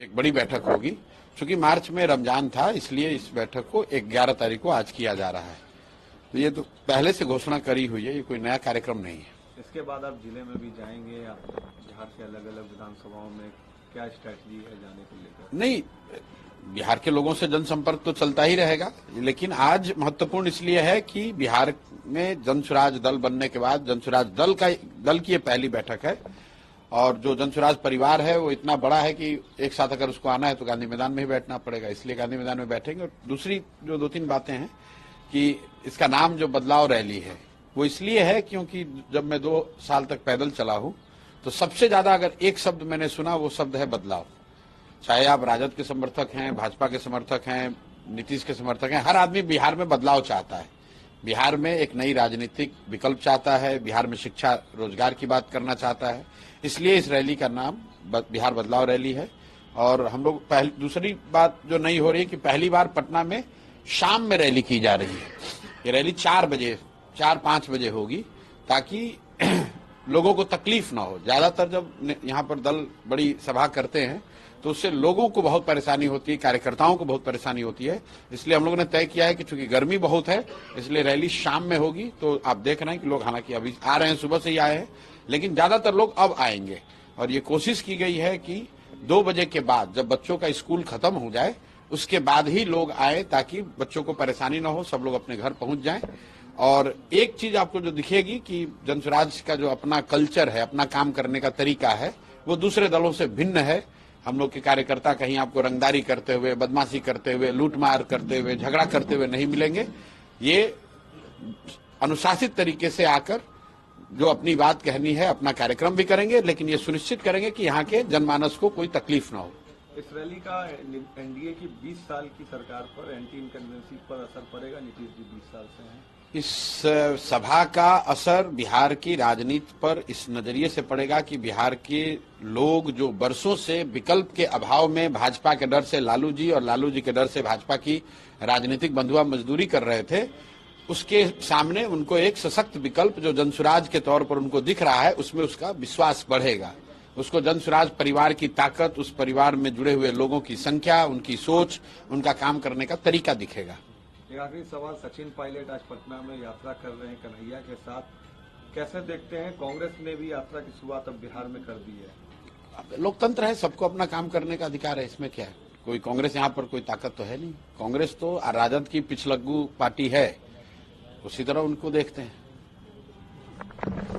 एक बड़ी बैठक होगी। चूंकि मार्च में रमजान था, इसलिए इस बैठक को 11 तारीख को आज किया जा रहा है। तो ये तो पहले से घोषणा करी हुई है, ये कोई नया कार्यक्रम नहीं है। इसके बाद आप जिले में भी जाएंगे या बिहार के अलग अलग विधानसभाओं में क्या स्ट्रैटेजी है जाने को लेकर? नहीं, बिहार के लोगों से जनसंपर्क तो चलता ही रहेगा, लेकिन आज महत्वपूर्ण इसलिए है कि बिहार में जनसुराज दल बनने के बाद जनसुराज दल की ये पहली बैठक है। और जो जनसुराज परिवार है वो इतना बड़ा है कि एक साथ अगर उसको आना है तो गांधी मैदान में ही बैठना पड़ेगा, इसलिए गांधी मैदान में बैठेंगे। और दूसरी जो 2-3 बातें हैं कि इसका नाम जो बदलाव रैली है वो इसलिए है क्योंकि जब मैं 2 साल तक पैदल चला हूं तो सबसे ज्यादा अगर एक शब्द मैंने सुना वो शब्द है बदलाव। चाहे आप राजद के समर्थक हैं, भाजपा के समर्थक हैं, नीतीश के समर्थक हैं, हर आदमी बिहार में बदलाव चाहता है। बिहार में एक नई राजनीतिक विकल्प चाहता है, बिहार में शिक्षा रोजगार की बात करना चाहता है। इसलिए इस रैली का नाम बिहार बदलाव रैली है। और हम लोग दूसरी बात जो नहीं हो रही है कि पहली बार पटना में शाम में रैली की जा रही है। ये रैली 4-5 बजे होगी ताकि लोगों को तकलीफ ना हो। ज्यादातर जब यहाँ पर दल बड़ी सभा करते हैं तो उससे लोगों को बहुत परेशानी होती है, कार्यकर्ताओं को बहुत परेशानी होती है। इसलिए हम लोगों ने तय किया है कि चूंकि गर्मी बहुत है इसलिए रैली शाम में होगी। तो आप देख रहे हैं कि लोग हालांकि अभी आ रहे हैं, सुबह से ही आए हैं, लेकिन ज्यादातर लोग अब आएंगे। और ये कोशिश की गई है कि 2 बजे के बाद जब बच्चों का स्कूल खत्म हो जाए उसके बाद ही लोग आए ताकि बच्चों को परेशानी ना हो, सब लोग अपने घर पहुंच जाएं। और एक चीज आपको जो दिखेगी कि जनसुराज का जो अपना कल्चर है, अपना काम करने का तरीका है, वो दूसरे दलों से भिन्न है। हम लोग के कार्यकर्ता कहीं आपको रंगदारी करते हुए, बदमाशी करते हुए, लूटमार करते हुए, झगड़ा करते हुए नहीं मिलेंगे। ये अनुशासित तरीके से आकर जो अपनी बात कहनी है अपना कार्यक्रम भी करेंगे, लेकिन ये सुनिश्चित करेंगे कि यहाँ के जनमानस को कोई तकलीफ ना हो। इस रैली का एनडीए की 20 साल की सरकार पर, एंटी इनकम्बेंसी पर असर पड़ेगा? नीतीश जी 20 साल से हैं। इस सभा का असर बिहार की राजनीति पर इस नजरिए से पड़ेगा कि बिहार के लोग जो बरसों से विकल्प के अभाव में भाजपा के डर से लालू जी और लालू जी के डर से भाजपा की राजनीतिक बंधुआ मजदूरी कर रहे थे, उसके सामने उनको एक सशक्त विकल्प जो जनसुराज के तौर पर उनको दिख रहा है उसमें उसका विश्वास बढ़ेगा। उसको जनसुराज परिवार की ताकत, उस परिवार में जुड़े हुए लोगों की संख्या, उनकी सोच, उनका काम करने का तरीका दिखेगा। एक आखिरी सवाल, सचिन पायलट आज पटना में यात्रा कर रहे हैं कन्हैया के साथ, कैसे देखते हैं? कांग्रेस ने भी यात्रा की शुरुआत अब बिहार में कर दी है। लोकतंत्र है, सबको अपना काम करने का अधिकार है, इसमें क्या है? कोई कांग्रेस यहाँ पर कोई ताकत तो है नहीं। कांग्रेस तो राजद की पिछलग्गू पार्टी है, उसी तरह उनको देखते हैं।